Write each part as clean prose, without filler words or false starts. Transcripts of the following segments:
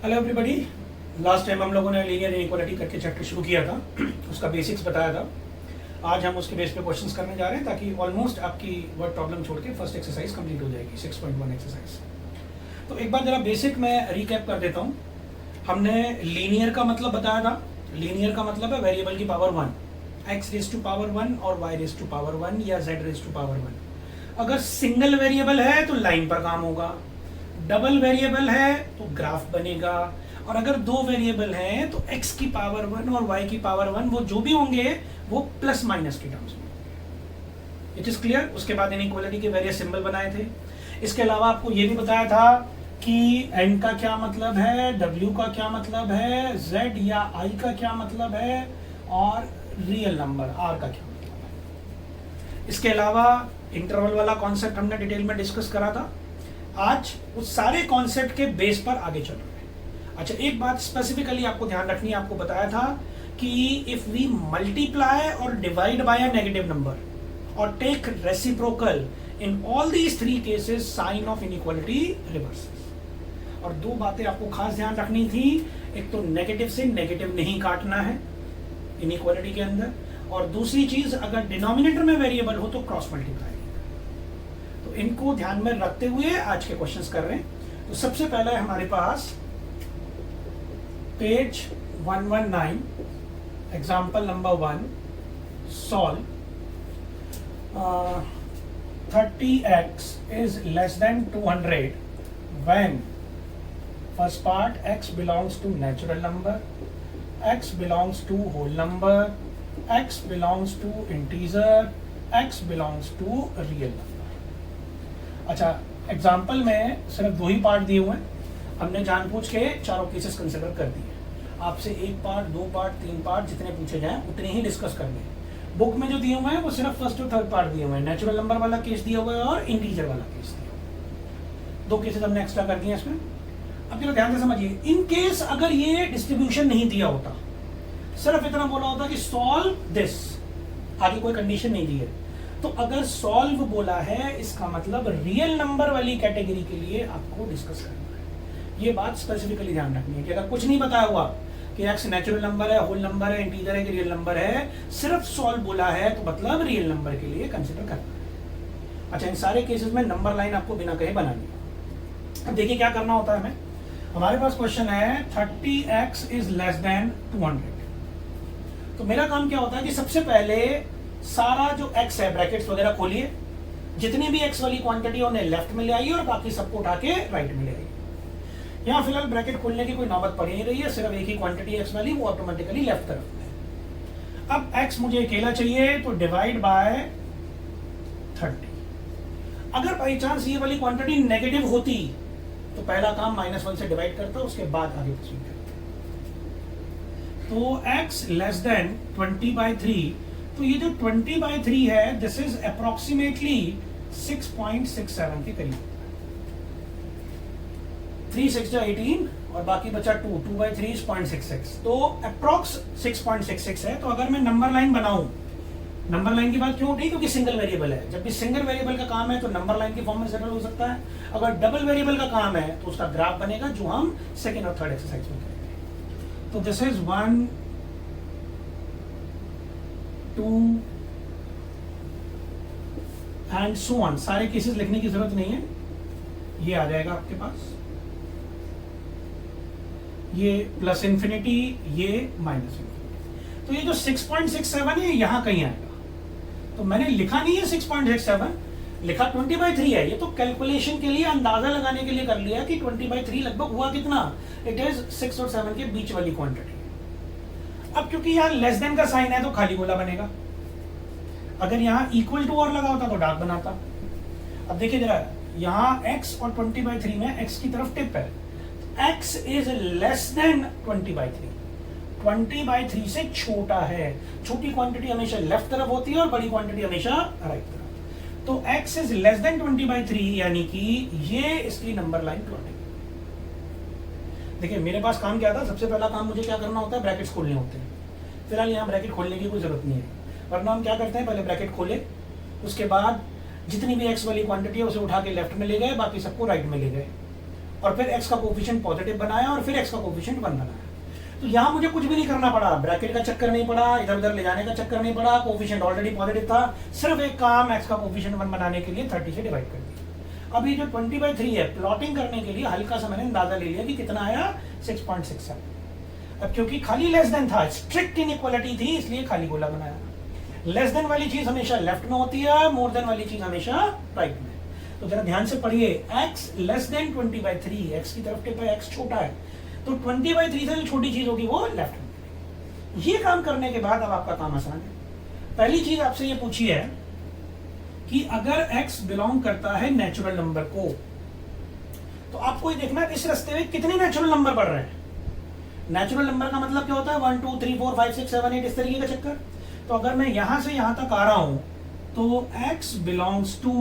Hello everybody. Last time हम लोगों ने लीनियर इनइक्वालिटी करके चैप्टर शुरू किया था, उसका बेसिक्स बताया था। आज हम उसके बेस पे क्वेश्चंस करने जा रहे हैं ताकि ऑलमोस्ट आपकी वर्ड प्रॉब्लम छोड़ के फर्स्ट एक्सरसाइज कंप्लीट हो जाएगी, 6.1 एक्सरसाइज। तो एक बार जरा बेसिक मैं रिकैप कर देता हूँ। हमने लीनियर का मतलब बताया था। लीनियर का मतलब है वेरिएबल की power 1, x raise to power 1 और y रेज टू पावर 1 या z रेज टू पावर 1। अगर सिंगल वेरिएबल है तो लाइन पर काम होगा, डबल वेरिएबल है तो ग्राफ बनेगा, और अगर दो वेरिएबल हैं तो x की पावर 1 और y की पावर 1 वो जो भी होंगे वो प्लस माइनस के टर्म्स में। It is clear. उसके बाद इनइक्वालिटी के वेरियस सिंबल बनाए थे। इसके अलावा आपको ये भी बताया था कि n का क्या मतलब है, w का क्या मतलब है, z या i का क्या मतलब है, और रियल नंबर r का क्या मतलब है। इसके अलावा इंटरवल वाला कॉन्सेप्ट हमने डिटेल में डिस्कस करा था। आज उस सारे कॉन्सेप्ट के बेस पर आगे चल रहे हैं। अच्छा, एक बात स्पेसिफिकली आपको ध्यान रखनी है। आपको बताया था कि इफ वी मल्टीप्लाई और divide by a negative number और take reciprocal in all these three cases sign of inequality reverses. और दो बातें आपको खास ध्यान रखनी थी। एक तो नेगेटिव से नेगेटिव नहीं काटना है इनइक्वालिटी के अंदर, और दूसरी चीज अगर डिनोमिनेटर में वेरिएबल हो तो क्रॉस मल्टीप्लाई। तो इनको ध्यान में रखते हुए आज के क्वेश्चंस कर रहे हैं। तो सबसे पहला है हमारे पास page 119, example number 1। Solve 30x is less than 200 when first part x belongs to natural number, x belongs to whole number, x belongs to integer, x belongs to real number। अच्छा, एग्जाम्पल में सिर्फ दो ही part दिए हुए हैं। हमने जानबूझ के चारों केसेस कंसिडर कर दिए। आपसे एक पार्ट, दो पार्ट, तीन पार्ट जितने पूछे जाएं उतने ही डिस्कस करने हैं। बुक में जो दिए हुए हैं वो सिर्फ फर्स्ट और थर्ड पार्ट दिए हुए हैं। नेचुरल नंबर वाला केस दिया हुआ है और इंटीजर वाला केस दिया हुआ है। दो केसेस हमने एक्स्ट्रा कर दिए इसमें। अब जरा ध्यान से समझिए। इन केस अगर ये डिस्ट्रीब्यूशन नहीं दिया होता, सिर्फ इतना बोला होता कि सॉल्व दिस, आगे कोई कंडीशन नहीं दी है, तो अगर सॉल्व बोला है इसका मतलब रियल नंबर वाली कैटेगरी के लिए आपको डिस्कस करना है। ये बात स्पेसिफिकली ध्यान रखनी है कि अगर कुछ नहीं बताया हुआ कि एक्स नेचुरल नंबर है, होल नंबर है, इंटीजर है कि रियल नंबर है, सिर्फ सॉल्व बोला है तो मतलब रियल नंबर के लिए कंसिडर करना है। अच्छा, इन सारे केसेस में नंबर लाइन आपको बिना कहे बनानी है। अब देखिए क्या करना होता है हमें। हमारे पास क्वेश्चन है 30x इज लेस देन 200। तो मेरा काम क्या होता है कि सबसे पहले सारा जो x है ब्रैकेट्स वगैरह खोलिए, जितनी भी x वाली क्वांटिटी है उन्हें लेफ्ट में ले आइए और बाकी सबको उठा के राइट में ले आइए। यहाँ फिलहाल ब्रैकेट खोलने की कोई नौबत पड़ नहीं रही है, सिर्फ एक ही क्वांटिटी x वाली, वो ऑटोमेटिकली लेफ्ट तरफ में है। अब x मुझे अकेला चाहिए तो डिवाइड बाय 30। अगर बाई चांस ये वाली क्वांटिटी नेगेटिव होती तो पहला काम -1 से डिवाइड करता, उसके बाद आगे प्रोसीड करता। तो x लेस देन 20/3, तो ये जो 20/3 है दिस इज अप्रोक्सीमेटली 6.67 के करीब। 3 6 18 और बाकी बचा 2/3 is 0.66, तो अप्रोक्स 6.66 है। तो अगर मैं नंबर लाइन बनाऊं, नंबर लाइन की बात क्यों उठी? क्योंकि सिंगल वेरिएबल है। जब भी सिंगल वेरिएबल का काम है तो नंबर लाइन के फॉर्म में सेटल हो सकता है। अगर डबल वेरिएबल का काम है तो उसका ग्राफ बनेगा, जो हम सेकेंड और थर्ड एक्सरसाइज में करेंगे। तो this is 1 2 and so on. सारे केसेस लिखने की जरूरत नहीं है, ये आ जाएगा आपके पास, ये प्लस इंफिनिटी, ये माइनस इंफिनिटी। तो ये जो 6.67 है यहां कहीं आएगा। तो मैंने लिखा नहीं है 6.67, लिखा 20/3 है। ये तो कैलकुलेशन के लिए, अंदाजा लगाने के लिए कर लिया कि 20/3 लगभग हुआ कितना। इट इज 6 और 7 के बीच वाली क्वांटिटी। अब क्योंकि यहाँ लेस देन का साइन है तो खाली गोला बनेगा। अगर यहाँ इक्वल टू और लगा होता तो डॉट बनाता। अब देखिए जरा, यहाँ x और 20/3 में x की तरफ टिप है। x इज लेस देन 20/3, 20/3 से छोटा है। छोटी क्वांटिटी हमेशा लेफ्ट तरफ होती है और बड़ी क्वांटिटी हमेशा राइट तरफ। तो x इज लेस देन 20/3 यानी कि ये इसकी नंबर लाइन प्लॉटिंग। देखिए मेरे पास काम क्या था, सबसे पहला काम मुझे क्या करना होता है, ब्रैकेट्स खोलने होते हैं। फिलहाल यहाँ ब्रैकेट खोलने की कोई जरूरत नहीं है, वरना हम क्या करते हैं, पहले ब्रैकेट खोले, उसके बाद जितनी भी x वाली क्वांटिटी है उसे उठा के लेफ्ट में ले गए, बाकी सबको राइट में ले गए। और फिर x का कोफिशिएंट पॉजिटिव बनाया और फिर x का कोफिशिएंट 1 बनाया। तो यहाँ मुझे कुछ भी नहीं करना पड़ा, ब्रैकेट का चक्कर नहीं पड़ा, इधर उधर ले जाने का चक्कर नहीं पड़ा, कोफिशिएंट ऑलरेडी पॉजिटिव था, सिर्फ एक काम x का कोफिशिएंट 1 बनाने के लिए 30 से डिवाइड कर दिया। अब ये जो 20/3 है, प्लॉटिंग करने के लिए हल्का सा मैंने अंदाजा ले लिया कि कितना आया, 6.67। अब क्योंकि खाली लेस देन था, स्ट्रिक्ट इनइक्वालिटी थी, इसलिए खाली गोला बनाया। लेस देन वाली चीज हमेशा लेफ्ट में होती है, मोर देन वाली चीज हमेशा राइट में। तो जरा ध्यान से पढ़िए, x लेस देन 20/3, x की तरफ टिप है, x छोटा है, तो 20/3 से जो छोटी चीज होगी वो लेफ्ट में। ये काम करने के बाद अब आपका काम आसान है। पहली चीज आपसे ये पूछी है कि अगर x बिलोंग करता है नेचुरल नंबर को, तो आपको ये देखना है इस रास्ते में कितने नेचुरल नंबर बढ़ रहे हैं। नेचुरल नंबर का मतलब क्या होता है, 1 2 3 4 5 6 7 8 इस तरीके का चक्कर। तो अगर मैं यहां से यहां तक आ रहा हूं तो x belongs to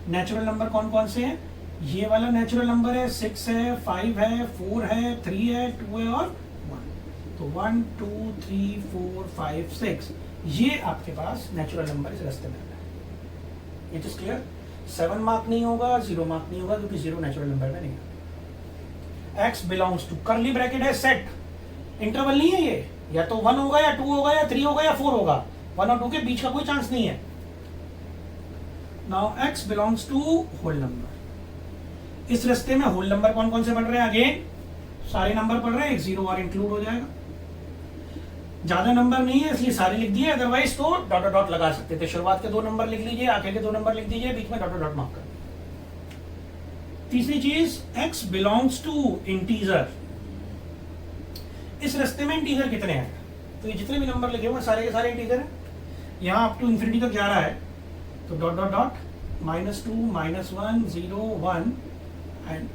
natural number कौन कौन से हैं, ये वाला नेचुरल नंबर है, 6 है, 5 है, 4 है, 3 है, 2 है और 1। तो 1 2 3 4 5 6 ये आपके पास नेचुरल नंबर इस रास्ते में है। It is clear. 7 मार्क नहीं होगा, 0 मार्क नहीं होगा, क्योंकि 0 नेचुरल नंबर में नहीं है। x belongs to, curly bracket है, सेट, इंटरवल नहीं है ये, या तो 1 होगा या 2 होगा या 3 होगा या 4 होगा, 1 और 2 के बीच का कोई चांस नहीं है। Now x belongs to whole number. इस रास्ते में होल नंबर कौन कौन से बढ़ रहे हैं, अगेन सारे नंबर पढ़ रहे हैं, एक 0 और इंक्लूड हो जाएगा। ज्यादा नंबर नहीं है इसलिए सारे लिख दिए, अदरवाइज तो डॉट डॉट लगा सकते थे। शुरुआत के 2 नंबर लिख लीजिए, आखिर के 2 नंबर लिख दीजिए, बीच में डॉट डॉट मार्क कर। तीसरी चीज, x बिलोंग्स टू इंटीजर। इस रास्ते में इंटीजर कितने हैं, तो ये जितने भी नंबर लिखे हुए सारे के सारे इंटीजर हैं। यहाँ अप टू इंफिनिटी तक जा रहा है, तो डॉट डॉट डॉट -2 -1 0 1 एंड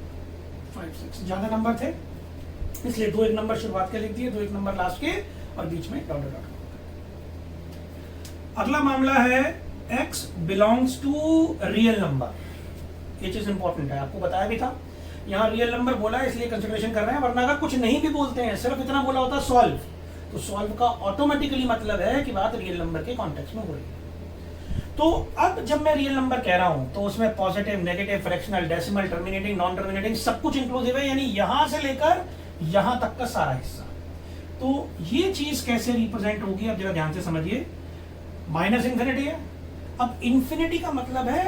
5 6 ज्यादा नंबर थे इसलिए 2 एक नंबर शुरुआत के लिख दिए, 2 एक नंबर लास्ट के और बीच में डॉट डॉट। अगला मामला है x belongs to real number. ये चीज इंपॉर्टेंट है, आपको बताया भी था। यहाँ रियल नंबर बोला है इसलिए कंसिडरेशन कर रहे हैं, वरना अगर कुछ नहीं भी बोलते हैं, सिर्फ इतना बोला होता सॉल्व, तो सॉल्व का ऑटोमेटिकली मतलब है कि बात रियल नंबर के कॉन्टेक्स्ट में हो रही है। तो अब जब मैं रियल नंबर कह रहा हूं तो उसमें positive, negative, fractional, decimal, terminating, non terminating सब कुछ इंक्लूसिव है, यानी यहां से लेकर यहां तक का सारा हिस्सा। तो ये चीज कैसे रिप्रेजेंट होगी, अब जरा ध्यान से समझिए। माइनस इंफिनिटी है, अब इंफिनिटी का मतलब है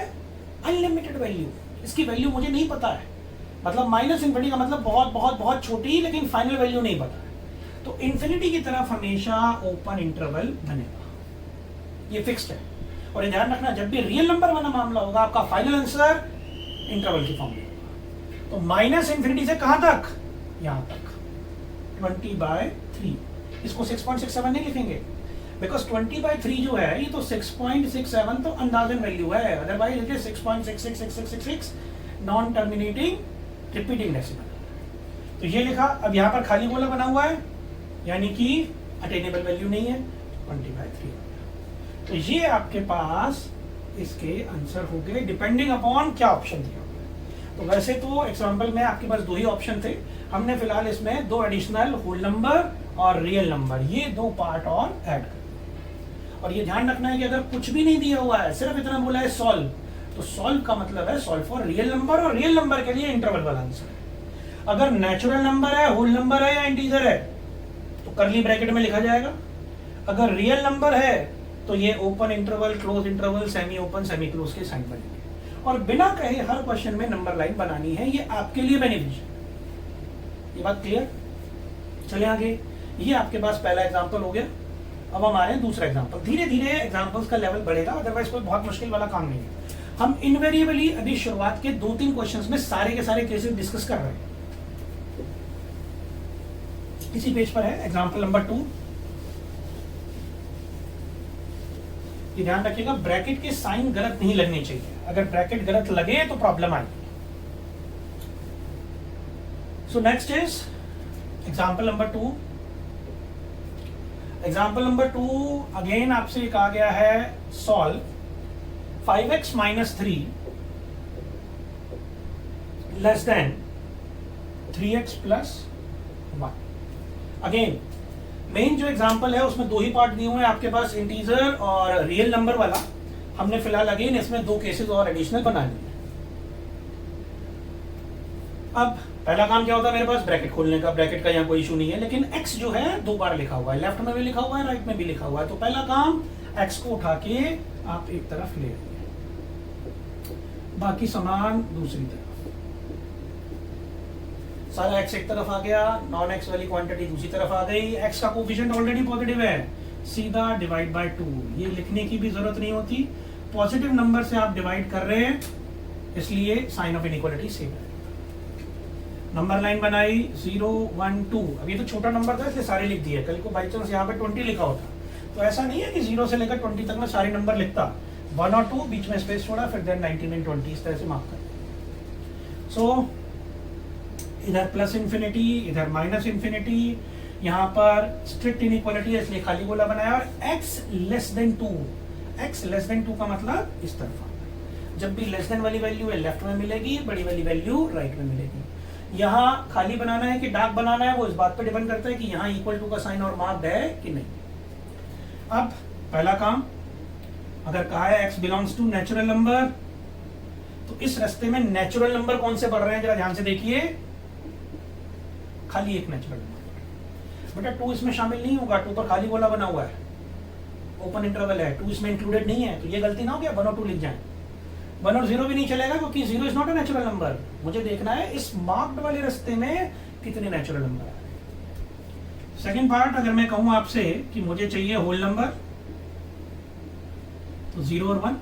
अनलिमिटेड वैल्यू, इसकी वैल्यू मुझे नहीं पता है, मतलब माइनस इंफिनिटी का मतलब बहुत बहुत बहुत छोटी, लेकिन फाइनल वैल्यू नहीं पता है। तो इंफिनिटी की तरफ हमेशा ओपन इंटरवल बनेगा, ये फिक्स्ड है। और ध्यान रखना, जब भी रियल नंबर वाला मामला होगा आपका फाइनल आंसर इंटरवल की फॉर्म में होगा। तो माइनस इंफिनिटी से कहां तक, यहां तक 20/3। इसको 6.67 नहीं लिखेंगे, बिकॉज 20/3 जो है ये तो 6.67 तो अंदाजन वैल्यू है, otherwise it is 6.666666 non terminating repeating decimal. तो ये लिखा, अब यहाँ पर खाली गोला बना हुआ है, यानी कि अटेनेबल वैल्यू नहीं है, 20/3। तो ये आपके पास इसके आंसर हो गए, डिपेंडिंग अपॉन क्या ऑप्शन दिया हुआ है। तो वैसे तो एग्जाम्पल में आपके पास 2 ही ऑप्शन थे, हमने फिलहाल इसमें 2 एडिशनल होल नंबर और रियल नंबर, ये 2 पार्ट और ऐड कर। और ये ध्यान रखना है कि अगर कुछ भी नहीं दिया हुआ है, सिर्फ इतना बोला है सॉल्व, तो सॉल्व का मतलब है सॉल्व फॉर रियल नंबर, और रियल नंबर के लिए इंटरवल वाला आंसर है। अगर नेचुरल नंबर है, होल नंबर है या इंटीजर है, तो करली ब्रैकेट में लिखा जाएगा। अगर रियल नंबर है तो ये open interval, close interval, semi open, semi close के साइन बनेंगे। और बिना कहे हर क्वेश्चन में नंबर लाइन बनानी है, ये आपके लिए बेनिफिशियल। ये बात क्लियर? चले आगे। ये आपके पास पहला एग्जांपल हो गया। अब हम आ रहे हैं दूसरा एग्जांपल। धीरे धीरे एग्जांपल्स का लेवल बढ़ेगा, अदरवाइज कोई बहुत मुश्किल वाला काम नहीं है। हम इनवेरिएबली अभी शुरुआत के 2-3 क्वेश्चंस में सारे के सारे केसेस डिस्कस कर रहे हैं। इसी पेज पर है एग्जांपल नंबर 2। ये ध्यान रखिएगा, ब्रैकेट के साइन गलत नहीं लगने चाहिए, अगर ब्रैकेट गलत लगे तो प्रॉब्लम आएगी। So next is example number 2। Example number 2 again आपसे कहा गया है solve 5x - 3 less than 3x + 1। Again main जो एग्जाम्पल है उसमें 2 ही पार्ट दिए हुए हैं आपके पास, इंटीजर और रियल नंबर वाला। हमने फिलहाल अगेन इसमें 2 केसेस और एडिशनल बना लिए। अब पहला काम क्या होता है मेरे पास, ब्रैकेट खोलने का। ब्रैकेट का यहाँ कोई इशू नहीं है, लेकिन x जो है 2 बार लिखा हुआ है, लेफ्ट में भी लिखा हुआ है, राइट में भी लिखा हुआ है। तो पहला काम x को उठा के आप एक तरफ ले आइए, बाकी सामान दूसरी तरफ। सारा x एक तरफ आ गया, नॉन x वाली क्वांटिटी दूसरी तरफ आ गई। x का कोफिशिएंट ऑलरेडी पॉजिटिव है, सीधा डिवाइड बाय 2। ये लिखने की भी जरूरत नहीं होती, पॉजिटिव नंबर से आप डिवाइड कर रहे हैं, इसलिए साइन ऑफ इनइक्वालिटी सेम है। नंबर लाइन बनाई 0 1 2। अब ये तो छोटा नंबर था इसलिए सारे लिख दिए। कल को बाई चांस यहाँ पे 20 लिखा होता तो ऐसा नहीं है कि 0 से लेकर 20 तक में सारे नंबर लिखता, 1 और 2 बीच में स्पेस छोड़ा, फिर देन 19 एंड 20 इस तरह से मार्क कर। सो इधर प्लस इन्फिनिटी, इधर माइनस इन्फिनिटी। यहाँ पर स्ट्रिक्ट इनइक्वालिटी है इसलिए खाली गोला बनाया। और x less then 2, x less then 2 का मतलब इस तरफ। जब भी लेस देन वाली वैल्यू है लेफ्ट में मिलेगी, बड़ी वाली वैल्यू राइट में मिलेगी। यहाँ खाली बनाना है कि डार्क बनाना है वो इस बात पे डिपेंड करता है कि यहाँ इक्वल टू का साइन और मार्क्ड है कि नहीं। अब पहला काम, अगर कहा है x belongs to natural number, तो इस रास्ते में नेचुरल नंबर कौन से पढ़ रहे हैं जरा ध्यान से देखिए। खाली एक नेचुरल नंबर, बेटा 2 इसमें शामिल नहीं होगा, 2 पर खाली गोला बना हुआ है, ओपन इंटरवल है, 2 इसमें इंक्लूडेड नहीं है। तो ये गलती ना हो गया 1 और 2 लिख जाए। 1 और 0 भी नहीं चलेगा क्योंकि 0 is not a natural number. मुझे देखना है इस मार्क्ड वाले रास्ते में कितने नेचुरल नंबर आ रहे हैं। सेकेंड पार्ट, अगर मैं कहूं आपसे कि मुझे चाहिए होल नंबर, तो 0 और 1।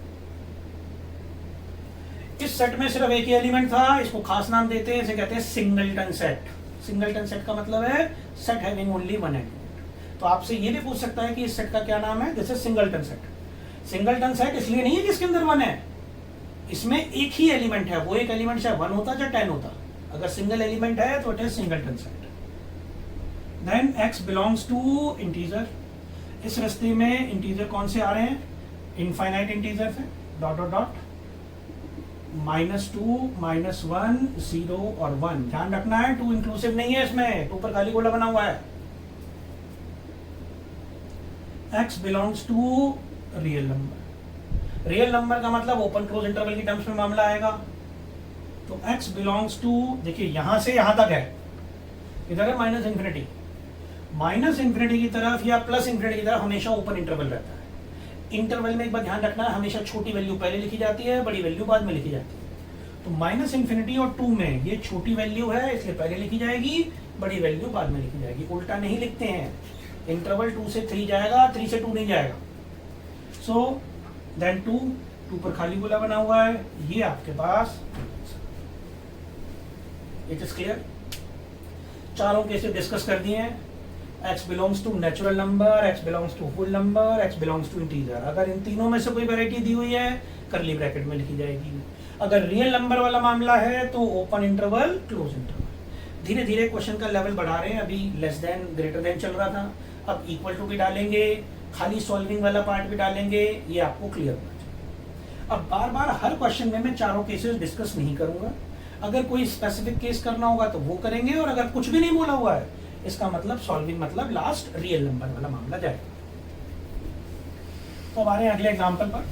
इस सेट में सिर्फ एक ही एलिमेंट था, इसको खास नाम देते हैं, इसे कहते हैं सिंगलटन सेट। सिंगलटन सेट का मतलब है set having only one element. तो आपसे ये भी पूछ सकता है कि इस सेट का क्या नाम है, this is singleton set. Singleton set इसलिए नहीं है कि इसके अंदर 1 है, इसमें एक ही एलिमेंट है। वो एक एलिमेंट चाहे 1 होता चाहे 10 होता, अगर सिंगल एलिमेंट है तो it is singleton set. Then x belongs to integer. इस रास्ते में इंटीजर कौन से आ रहे हैं, इनफाइनाइट इंटीजर है, डॉट डॉट डॉट, -2 -1 0 और 1। ध्यान रखना है 2 इंक्लूसिव नहीं है इसमें, 2 पर खाली गोला बना हुआ है। x belongs to real number. Real number का मतलब ओपन क्लोज इंटरवल की टर्म्स में मामला आएगा। तो x बिलोंग्स टू, देखिए यहां से यहां तक है, इधर है माइनस इन्फिनिटी। माइनस इन्फिनिटी की तरफ या प्लस इन्फिनिटी की तरफ हमेशा ओपन इंटरवल रहता है। इंटरवल में एक बार ध्यान रखना है, हमेशा छोटी वैल्यू पहले लिखी जाती है, बड़ी वैल्यू बाद में लिखी जाती है। तो माइनस इन्फिनिटी और 2 में ये छोटी वैल्यू है इसलिए पहले लिखी जाएगी, बड़ी वैल्यू बाद में लिखी जाएगी। उल्टा नहीं लिखते हैं, इंटरवल 2 से 3 जाएगा, 3 से 2 नहीं जाएगा। सो देन 2 पर खाली गोला बना हुआ है, ये आपके पास। It is clear. चारों केसेस डिस्कस कर दिए हैं। x belongs to natural number, x belongs to whole number, x belongs to integer. अगर इन तीनों में से कोई वैरायटी दी हुई है करली ब्रैकेट में लिखी जाएगी। अगर रियल नंबर वाला मामला है तो ओपन इंटरवल क्लोज इंटरवल। धीरे धीरे क्वेश्चन का लेवल बढ़ा रहे हैं, अभी लेस देन ग्रेटर देन चल रहा था, अब इक्वल टू भी डालेंगे, खाली सॉल्विंग वाला पार्ट भी डालेंगे, ये आपको क्लियर होना चाहिए। अब बार बार हर क्वेश्चन में मैं चारों केसेस डिस्कस नहीं करूंगा। अगर कोई स्पेसिफिक केस करना होगा तो वो करेंगे, और अगर कुछ भी नहीं बोला हुआ है इसका मतलब सॉल्विंग मतलब लास्ट रियल नंबर वाला मामला जाएगा। तो हमारे अगले एग्जांपल पर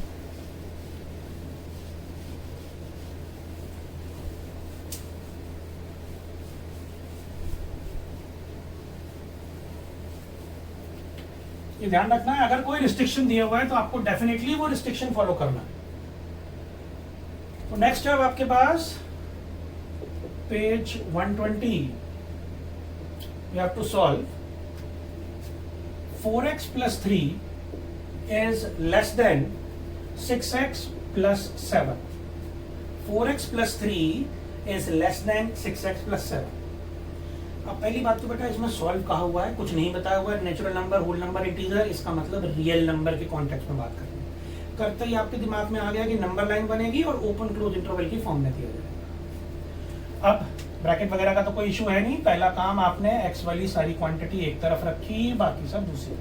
ये ध्यान रखना है, अगर कोई रिस्ट्रिक्शन दिया हुआ है तो आपको डेफिनेटली वो रिस्ट्रिक्शन फॉलो करना है। तो नेक्स्ट है आपके पास page 120। You have to solve 4x plus 3 is less than 6x plus 7. 4x plus 3 is less than 6x plus 7. अब पहली बात तो बेटा इसमें सॉल्व कहा हुआ है, कुछ नहीं बताया हुआ है। Natural number, whole number, integer, इसका मतलब रियल नंबर के कॉन्टेक्स्ट में बात कर रहे हैं। करते ही आपके दिमाग में आ गया कि नंबर लाइन बनेगी और ओपन क्लोज इंटरवल की फॉर्म में दिया जाएगा। अब ब्रैकेट वगैरह का तो कोई इशू है नहीं। पहला काम आपने x वाली सारी क्वांटिटी एक तरफ रखी, बाकी सब दूसरी।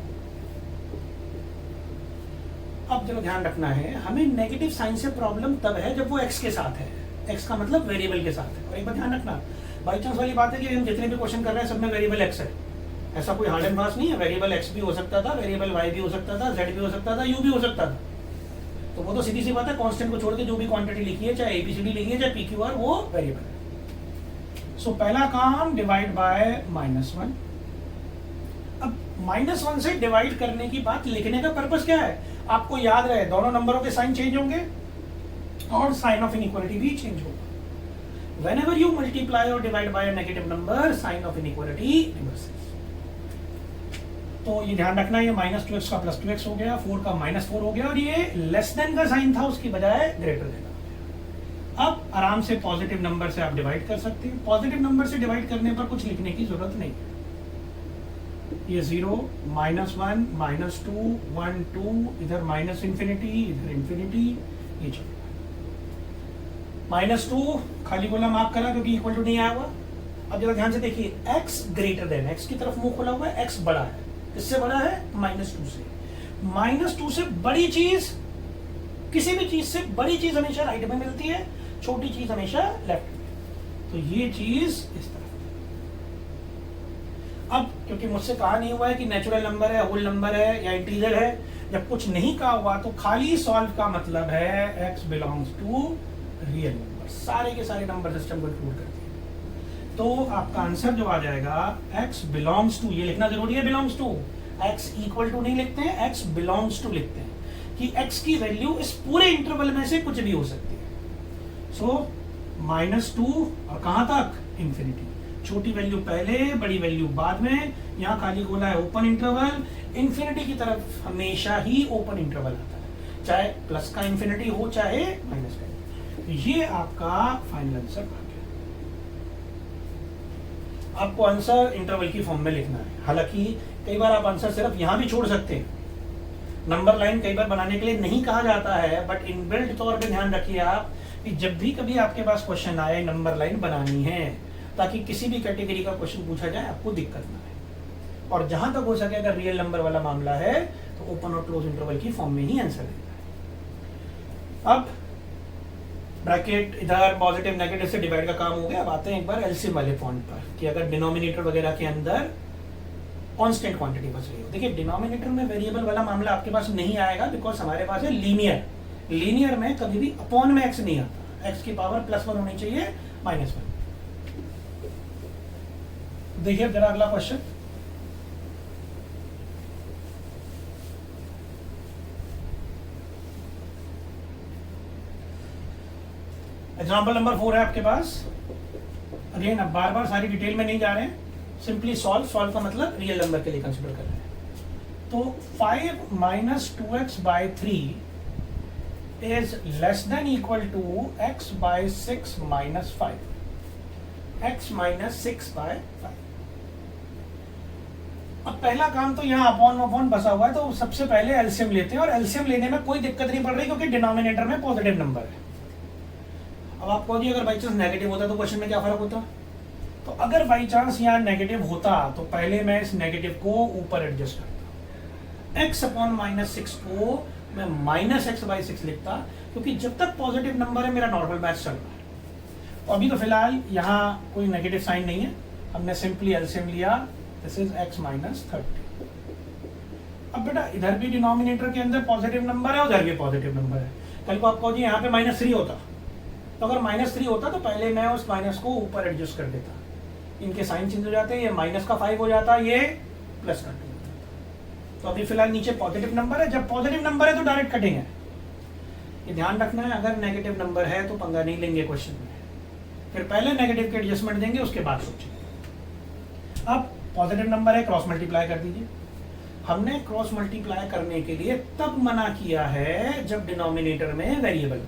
अब जो ध्यान रखना है, हमें नेगेटिव साइन से प्रॉब्लम तब है जब वो x के साथ है, x का मतलब वेरिएबल के साथ है। और एक बार ध्यान रखना, बाई चांस वाली बात है कि हम जितने भी क्वेश्चन कर रहे हैं सब में वेरिएबल x है, ऐसा कोई हार्ड एंड फास्ट नहीं है। वेरिएबल x भी हो सकता था, वेरिएबल y भी हो सकता था, z भी हो सकता था, u भी हो सकता था। तो वो तो सीधी सी बात है, कांस्टेंट को छोड़ के जो भी क्वांटिटी लिखी है, चाहे ABCD लिखी है, चाहे PQR, वो वेरिएबल है। सो पहला काम डिवाइड बाय -1। अब -1 से डिवाइड करने की बात लिखने का पर्पस क्या है? आपको याद रहे दोनों नंबरों के साइन चेंज होंगे और साइन ऑफ इनइक्वालिटी भी चेंज होगा। whenever you multiply or divide by a negative number, sign of inequality reverses। तो ये ध्यान रखना, ये -2x का +2x हो गया, 4 का -4 हो गया, और ये लेस देन का साइन था उसकी बजाय ग्रेटर देन। अब आराम से पॉजिटिव नंबर से आप डिवाइड कर सकते हैं। पॉजिटिव नंबर से डिवाइड करने पर कुछ लिखने की जरूरत नहीं है। ये 0, -1, -2, 1, 2, इधर -इंफिनिटी, इधर इंफिनिटी, ये चलो -2 खाली गोला मार्क करा क्योंकि इक्वल टू नहीं आया हुआ। अब जरा ध्यान से देखिए, x ग्रेटर देन, x की तरफ मुंह खोला हुआ है, x बड़ा है, किससे बड़ा है? -2 से। -2 से बड़ी चीज, किसी भी चीज से बड़ी चीज हमेशा राइट में मिलती है, छोटी चीज हमेशा लेफ्ट में। तो ये चीज इस तरफ। अब क्योंकि मुझसे कहा नहीं हुआ है कि नेचुरल नंबर है, होल नंबर है या इंटीजर है, जब कुछ नहीं कहा हुआ तो खाली सॉल्व का मतलब है x belongs to real number. सारे के सारे नंबर सिस्टम को इंक्लूड करती है। तो आपका आंसर जो आ जाएगा x बिलोंग्स टू, ये लिखना जरूरी है, belongs to. x equal to नहीं लिखते हैं, x बिलोंग्स टू लिखते हैं कि x की वैल्यू इस पूरे इंटरवल में से कुछ भी हो सकती है। सो -2 और कहां तक? इंफिनिटी। छोटी वैल्यू पहले, बड़ी वैल्यू बाद में। यहाँ खाली गोला है ओपन इंटरवल, इंफिनिटी की तरफ हमेशा ही ओपन इंटरवल आता है, चाहे प्लस का इंफिनिटी हो चाहे माइनस का। ये आपका फाइनल आंसर आ गया। आपको आंसर इंटरवल की फॉर्म में लिखना है। हालांकि कई बार आप आंसर सिर्फ यहां भी छोड़ सकते हैं, नंबर लाइन कई बार बनाने के लिए नहीं कहा जाता है, बट इनबिल्ट तौर पे ध्यान रखिए आप कि जब भी कभी आपके पास क्वेश्चन आए, नंबर लाइन बनानी है, ताकि किसी भी कैटेगरी का क्वेश्चन पूछा जाए आपको दिक्कत ना आए। और जहां तक हो सके अगर रियल नंबर वाला मामला है तो ओपन और क्लोज इंटरवल की फॉर्म में ही आंसर देना है। अब ब्रैकेट इधर पॉजिटिव नेगेटिव से डिवाइड का काम हो गया। अब आते हैं एक बार एलसीएम वाले पॉइंट पर कि अगर डिनोमिनेटर वगैरह के अंदर कांस्टेंट क्वांटिटी बच रही हो। देखिए डिनोमिनेटर में वेरिएबल वाला मामला आपके पास नहीं आएगा, बिकॉज हमारे पास है लीनियर। लीनियर में कभी भी अपॉन में x नहीं आता, x की पावर +1 होनी चाहिए, -1। देखिए जरा अगला क्वेश्चन, एग्जाम्पल नंबर 4 है आपके पास। अगेन अब बार बार सारी डिटेल में नहीं जा रहे हैं, सिंपली सॉल्व का मतलब रियल नंबर के लिए कंसिडर कर रहे हैं। तो 5 - 2x/3 is less than equal to x/6 - 5, x - 6/5। अब पहला काम तो यहाँ अपॉन बसा हुआ है, तो सबसे पहले एलसीएम लेते हैं, और एलसीएम लेने में कोई दिक्कत नहीं पड़ रही क्योंकि डिनोमिनेटर में पॉजिटिव नंबर है। अब आप कहोगे अगर बाई चांस नेगेटिव होता तो क्वेश्चन में क्या फर्क होता? तो अगर बाई चांस यहाँ नेगेटिव होता तो पहले मैं इस नेगेटिव को ऊपर एडजस्ट करता, x/-6 को मैं -x/6 लिखता, क्योंकि जब तक पॉजिटिव नंबर है मेरा नॉर्मल मैथ चल रहा है। तो अभी तो फिलहाल यहाँ कोई नेगेटिव साइन नहीं है, हमने सिंपली एलसीएम लिया, दिस इज x - 30। अब बेटा इधर भी डिनोमिनेटर के अंदर पॉजिटिव नंबर है, उधर भी पॉजिटिव नंबर है। कल को आप कहो जी यहाँ पे -3 होता, तो अगर -3 होता तो पहले मैं उस माइनस को ऊपर एडजस्ट कर देता, इनके साइन चेंज हो जाते हैं, ये -5 हो जाता, ये +2 हो जाता। तो अभी फिलहाल नीचे पॉजिटिव नंबर है, जब पॉजिटिव नंबर है तो डायरेक्ट कटेंगे। ये ध्यान रखना है, अगर नेगेटिव नंबर है तो पंगा नहीं लेंगे क्वेश्चन में, फिर पहले नेगेटिव के एडजस्टमेंट देंगे उसके बाद सोचेंगे। अब पॉजिटिव नंबर है, क्रॉस मल्टीप्लाई कर दीजिए। हमने क्रॉस मल्टीप्लाई करने के लिए तब मना किया है जब डिनोमिनेटर में वेरिएबल हो।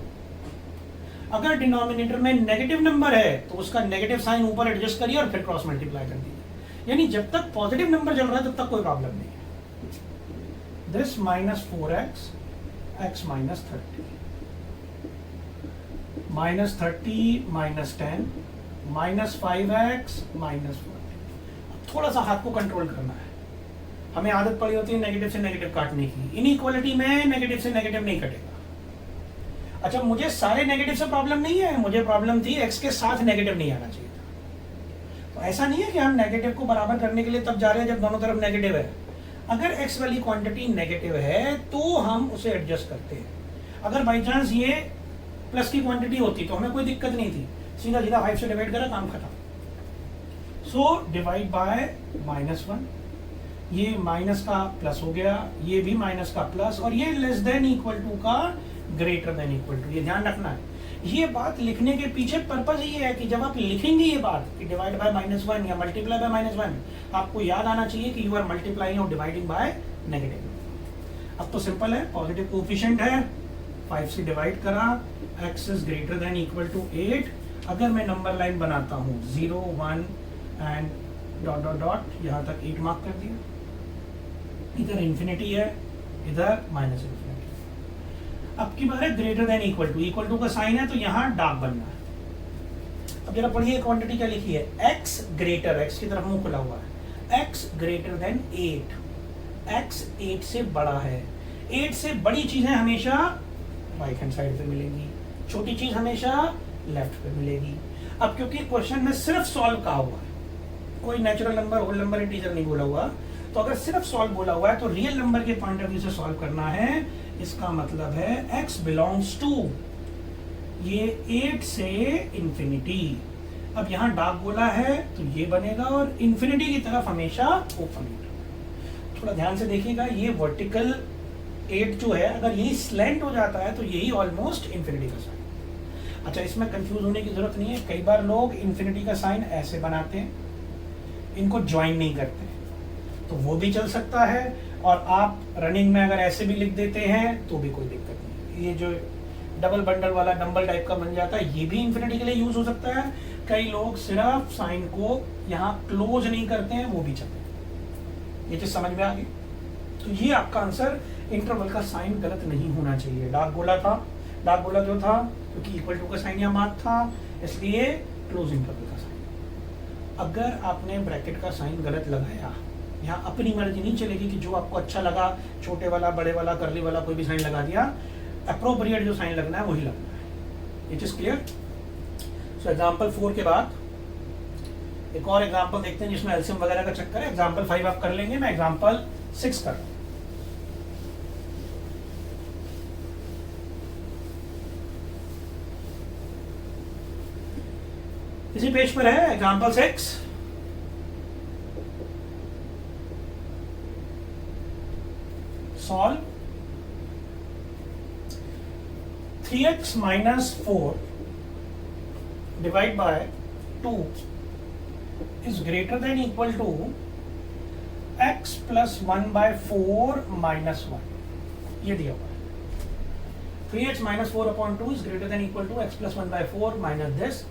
अगर डिनोमिनेटर में नेगेटिव नंबर है तो उसका नेगेटिव साइन ऊपर एडजस्ट करिए और फिर क्रॉस मल्टीप्लाई कर दीजिए। यानी जब तक पॉजिटिव नंबर चल रहा है तब तक कोई प्रॉब्लम नहीं है। This -4x, x - 30, -30 - 10, -5x - 40। थोड़ा सा हाथ को कंट्रोल करना है, हमें आदत पड़ी होती है नेगेटिव से नेगेटिव काटने की। इनइक्वालिटी में नेगेटिव से नेगेटिव नहीं कटेगा। अच्छा मुझे सारे नेगेटिव से प्रॉब्लम नहीं है, मुझे प्रॉब्लम थी x के साथ नेगेटिव नहीं आना चाहिए था। तो ऐसा नहीं है कि हम नेगेटिव को बराबर करने के लिए तब जा रहे हैं जब दोनों तरफ नेगेटिव है। अगर x वाली क्वांटिटी नेगेटिव है तो हम उसे एडजस्ट करते हैं। अगर बाई चांस ये प्लस की क्वांटिटी होती तो हमें कोई दिक्कत नहीं थी, सीधा सीधा 5 से डिवाइड करा, काम खत्म। सो डिवाइड बाय -1, ये माइनस का प्लस हो गया, ये भी माइनस का प्लस, और ये लेस देन इक्वल टू का ग्रेटर देन इक्वल टू। ये ध्यान रखना है, ये बात लिखने के पीछे पर्पज ये है कि जब आप लिखेंगे ये बात कि डिवाइड बाय -1 या मल्टीप्लाई बाय -1, आपको याद आना चाहिए कि यू आर मल्टीप्लाइंग और डिवाइडिंग बाय नेगेटिव। अब तो सिंपल है, पॉजिटिव कोफिशिएंट है, 5 से डिवाइड करा, x is greater than equal to 8। अगर मैं नंबर लाइन बनाता हूँ 0 1 एंड डॉट डॉट डॉट, यहाँ तक 8 मार्क कर दिया, इधर इंफिनिटी है, इधर माइनस इंफिनिटी। अब की बार है ग्रेटर देन इक्वल टू का साइन है, तो यहाँ डार्क बनना है। अब जरा पढ़िए क्वांटिटी क्या लिखी है, x ग्रेटर, x की तरफ मुंह खुला हुआ है, x ग्रेटर देन 8, x 8 से बड़ा है। 8 से बड़ी चीजें हमेशा राइट हैंड साइड पे मिलेंगी, छोटी चीज हमेशा लेफ्ट पे मिलेगी। अब क्योंकि क्वेश्चन में सिर्फ सॉल्व कहा हुआ है, कोई natural number, whole number, integer नहीं बोला हुआ, तो अगर सिर्फ सॉल्व बोला हुआ है तो रियल नंबर के पॉइंट ऑफ व्यू से सॉल्व करना है। इसका मतलब है x बिलोंग्स टू ये 8 से इंफिनिटी। अब यहाँ डार्क बोला है तो ये बनेगा, और इंफिनिटी की तरफ हमेशा ओपन। थोड़ा ध्यान से देखिएगा, ये वर्टिकल 8 जो है, अगर यही स्लैंट हो जाता है तो यही ऑलमोस्ट इंफिनिटी का साइन। अच्छा, इसमें कंफ्यूज होने की जरूरत नहीं है, कई बार लोग इंफिनिटी का साइन ऐसे बनाते हैं, इनको ज्वाइन नहीं करते, तो वो भी चल सकता है, और आप रनिंग में अगर ऐसे भी लिख देते हैं तो भी कोई दिक्कत नहीं। ये जो डबल बंडल वाला डंबल टाइप का बन जाता है, ये भी इंफिनिटी के लिए यूज हो सकता है। कई लोग सिर्फ साइन को यहाँ क्लोज नहीं करते हैं, वो भी चलते हैं। ये चीज समझ में आ गई? तो ये आपका आंसर, इंटरवल का साइन गलत नहीं होना चाहिए। डार्क बोला जो था क्योंकि इक्वल टू का साइन यहाँ मार्क था, इसलिए क्लोज इंटरवल का साइन। अगर आपने ब्रैकेट का साइन गलत लगाया, यहाँ अपनी मर्जी नहीं चलेगी कि जो आपको अच्छा लगा, छोटे वाला, बड़े वाला, करली वाला, कोई भी साइन लगा दिया। अप्रोप्रिएट जो साइन लगना है वही लगना है। It is clear? So example 4 के बाद एक और एग्जाम्पल देखते हैं जिसमें एलसीएम वगैरह का चक्कर है। एग्जाम्पल 5 आप कर लेंगे, मैं एग्जाम्पल 6 कर रहा हूं। इसी पेज पर है example 6। Solve 3x minus 4 divided by 2 is greater than equal to x plus 1 by 4 minus 1। ये दिया हुआ है 3x minus 4 upon 2 is greater than equal to x plus 1 by 4 minus this।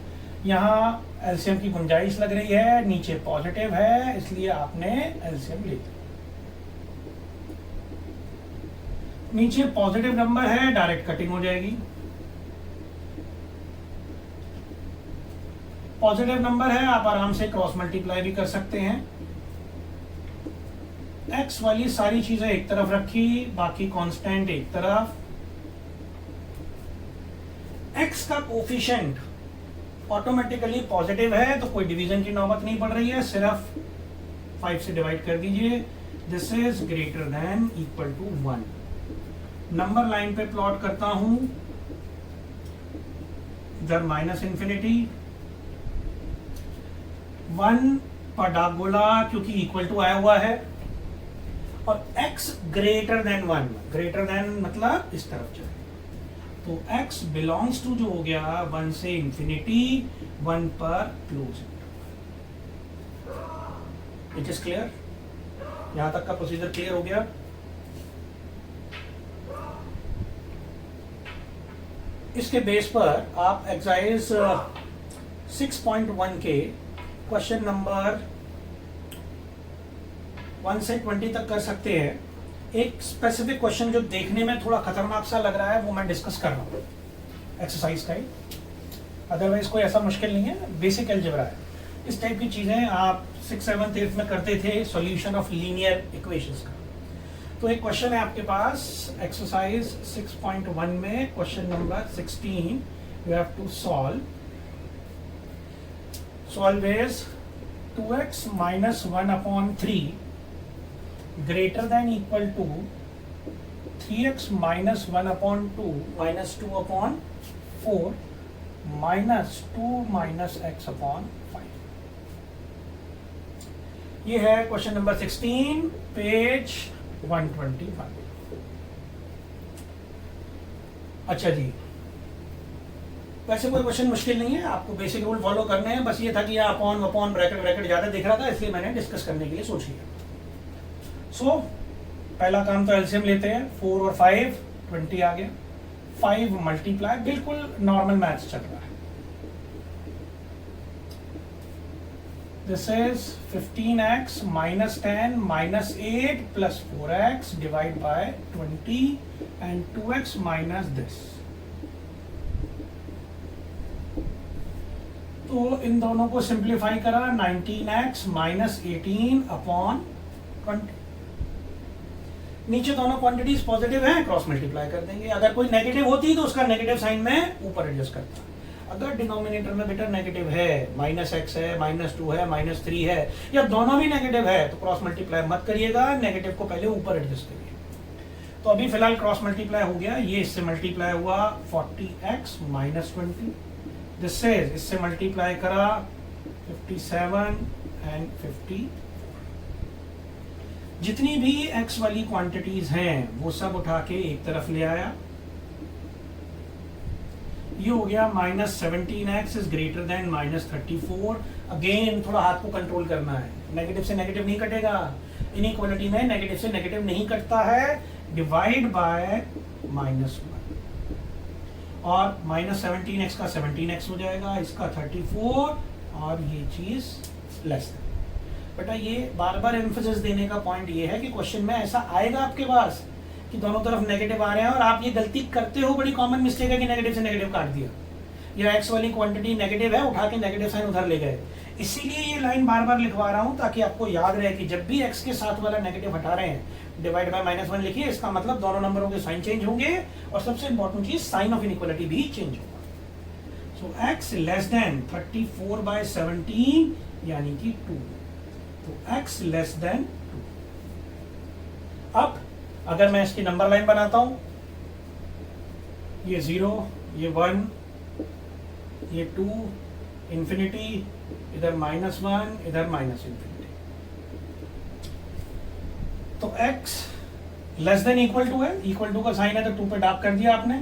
यहाँ एलसीएम की गुंजाइश लग रही है, नीचे पॉजिटिव है, इसलिए आपने एलसीएम ले लिया। नीचे पॉजिटिव नंबर है, डायरेक्ट कटिंग हो जाएगी। पॉजिटिव नंबर है, आप आराम से क्रॉस मल्टीप्लाई भी कर सकते हैं। एक्स वाली सारी चीजें एक तरफ रखी, बाकी कांस्टेंट एक तरफ। एक्स का कोफिशिएंट ऑटोमेटिकली पॉजिटिव है, तो कोई डिवीजन की नौबत नहीं पड़ रही है, सिर्फ 5 से डिवाइड कर दीजिए। This is greater than equal to 1। Number line पे प्लॉट करता हूं, इधर माइनस इंफिनिटी, 1 पर डार्क बोला क्योंकि इक्वल टू आया हुआ है, और x greater than 1, greater than मतलब इस तरफ जाए, तो x बिलोंग्स टू जो हो गया 1 से इंफिनिटी, 1 पर क्लोज। It is clear? यहां तक का प्रोसीजर क्लियर हो गया? इसके बेस पर आप एक्सरसाइज 6.1 के क्वेश्चन नंबर 1 से 20 तक कर सकते हैं। एक स्पेसिफिक क्वेश्चन जो देखने में थोड़ा खतरनाक सा लग रहा है वो मैं डिस्कस कर रहा हूँ एक्सरसाइज का ही, अदरवाइज कोई ऐसा मुश्किल नहीं है, बेसिक अलजेब्रा है। इस टाइप की चीजें आप 6, 7, 8 में करते थे, सॉल्यूशन ऑफ लीनियर इक्वेशंस का। तो एक क्वेश्चन है आपके पास एक्सरसाइज 6.1 में, question number 16 you have to solve is 2x minus 1 upon 3 greater than equal to 3x minus 1 upon 2 minus 2 upon 4 minus 2 minus x upon 5। ये है क्वेश्चन नंबर 16, पेज 121। अच्छा जी, वैसे कोई क्वेश्चन मुश्किल नहीं है, आपको बेसिक रूल फॉलो करने हैं, बस ये था कि अपॉन अपॉन ब्रैकेट ब्रैकेट ज़्यादा दिख रहा था, इसलिए मैंने डिस्कस करने के लिए सोच लिया। सो पहला काम तो एलसीएम लेते हैं, 4 और 5, 20 आ गया। 5 मल्टीप्लाई, बिल्कुल नॉर्मल मैथ्स चल रहा है। This is 15x minus 10 minus 8 plus 4x divide by 20 and 2x minus this। तो इन दोनों को सिंप्लीफाई करा, 19x minus 18 अपॉन 20। नीचे दोनों क्वांटिटीज पॉजिटिव हैं, क्रॉस मल्टीप्लाई कर देंगे। अगर कोई नेगेटिव होती तो उसका नेगेटिव साइन में ऊपर एडजस्ट करता। अगर डिनोमिनेटर में बेटा नेगेटिव है, -x है, -2 है, -3 है, या दोनों भी नेगेटिव है, तो क्रॉस मल्टीप्लाई मत करिएगा, नेगेटिव को पहले ऊपर एडजस्ट करिए। तो अभी फिलहाल क्रॉस मल्टीप्लाई हो गया, ये इससे मल्टीप्लाई हुआ 40x minus 20, दिस इज इससे मल्टीप्लाई करा 57 एंड 50। जितनी भी x वाली क्वांटिटीज हैं वो सब उठा के एक तरफ ले आया। ये हो गया -17x is greater then -34। Again थोड़ा हाथ को कंट्रोल करना है, नेगेटिव से नेगेटिव नहीं कटेगा, इनइक्वालिटी में नेगेटिव से नेगेटिव नहीं कटता है। डिवाइड बाय -1 और -17x का 17x हो जाएगा, इसका 34 और ये चीज लेस देन। बेटा ये बार बार एम्फेसिस देने का पॉइंट ये है कि क्वेश्चन में ऐसा आएगा आपके पास कि दोनों तरफ नेगेटिव आ रहे हैं और आप ये गलती करते हो, बड़ी कॉमन मिस्टेक है कि नेगेटिव से नेगेटिव काट दिया, या एक्स वाली क्वांटिटी नेगेटिव है उठा के नेगेटिव साइन उधर ले गए। इसीलिए ये लाइन बार बार लिखवा रहा हूं ताकि आपको याद रहे कि जब भी एक्स के साथ वाला नेगेटिव हटा रहे हैं, डिवाइड बाय -1 लिखिए, इसका मतलब दोनों नंबरों के साइन चेंज होंगे और सबसे इंपॉर्टेंट चीज साइन ऑफ इनइक्वालिटी भी चेंज होगा। सो एक्स लेस देन 34/17 यानी कि 2, तो x लेस देन 2। अब अगर मैं इसकी नंबर लाइन बनाता हूं, ये 0, ये 1, ये 2, इंफिनिटी, इधर -1, इधर -इंफिनिटी, तो x less than equal to है, इक्वल टू का साइन है तो 2 पे डार्क कर दिया आपने,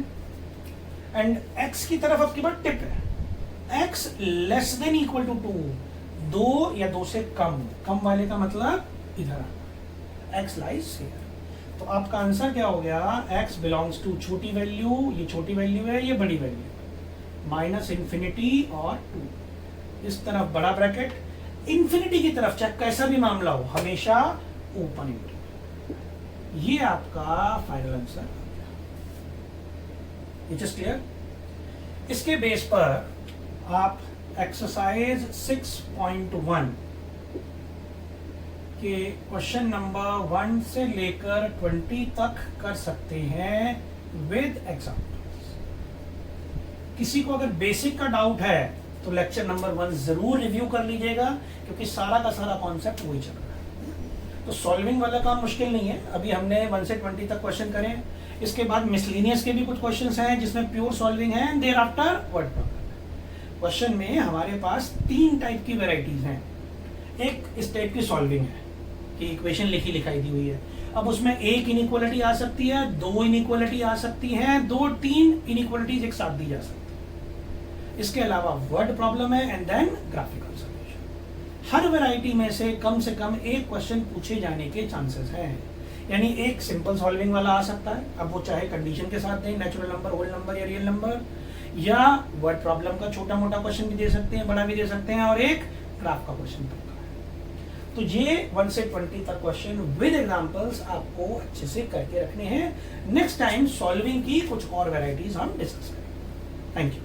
एंड x की तरफ आपके पास टिप है, x less than equal to 2, 2 या 2 से कम, कम वाले का मतलब इधर आना, x लाइज हियर। तो आपका आंसर क्या हो गया, x बिलोंग्स टू छोटी वैल्यू, ये छोटी वैल्यू है, ये बड़ी वैल्यू है, -इंफिनिटी और 2। इस तरफ बड़ा ब्रैकेट, इंफिनिटी की तरफ चाहे कैसा भी मामला हो हमेशा ओपन इंटरवल। ये आपका final answer. It is clear. इसके बेस पर आप एक्सरसाइज 6.1 के क्वेश्चन नंबर 1 से लेकर 20 तक कर सकते हैं विद एग्जाम्पल्स। किसी को अगर बेसिक का डाउट है तो लेक्चर नंबर 1 जरूर रिव्यू कर लीजिएगा, क्योंकि सारा का सारा कॉन्सेप्ट वही चल रहा है। तो सॉल्विंग वाला काम मुश्किल नहीं है, अभी हमने 1 से 20 तक क्वेश्चन करें, इसके बाद मिसलिनियस के भी कुछ क्वेश्चंस हैं जिसमें प्योर सॉल्विंग है, and thereafter word problem. Question में हमारे पास 3 टाइप की वेराइटीज हैं। एक इस टाइप की सॉल्विंग है कि इक्वेशन लिखी लिखाई दी हुई है, अब उसमें एक इनइक्वालिटी आ सकती है, 2 इनइक्वालिटी आ सकती है, 2-3 इनइक्वालिटीज एक साथ दी जा सकती है। इसके अलावा वर्ड प्रॉब्लम है एंड देन ग्राफिकल सॉल्यूशन। हर वैरायटी में से कम एक क्वेश्चन पूछे जाने के चांसेस हैं। यानी एक सिंपल सॉल्विंग वाला आ सकता है, अब वो चाहे कंडीशन के साथ दें, नेचुरल नंबर, होल नंबर या रियल नंबर, या वर्ड प्रॉब्लम का छोटा मोटा क्वेश्चन भी दे सकते हैं, बड़ा भी दे सकते हैं, और एक ग्राफ का क्वेश्चन तक का। तो ये 1 से 20 तक क्वेश्चन विद एग्जांपल्स आपको अच्छे से करके रखने हैं। नेक्स्ट टाइम सॉल्विंग की कुछ और वैरायटीज हम डिस्कस करेंगे। Thank you.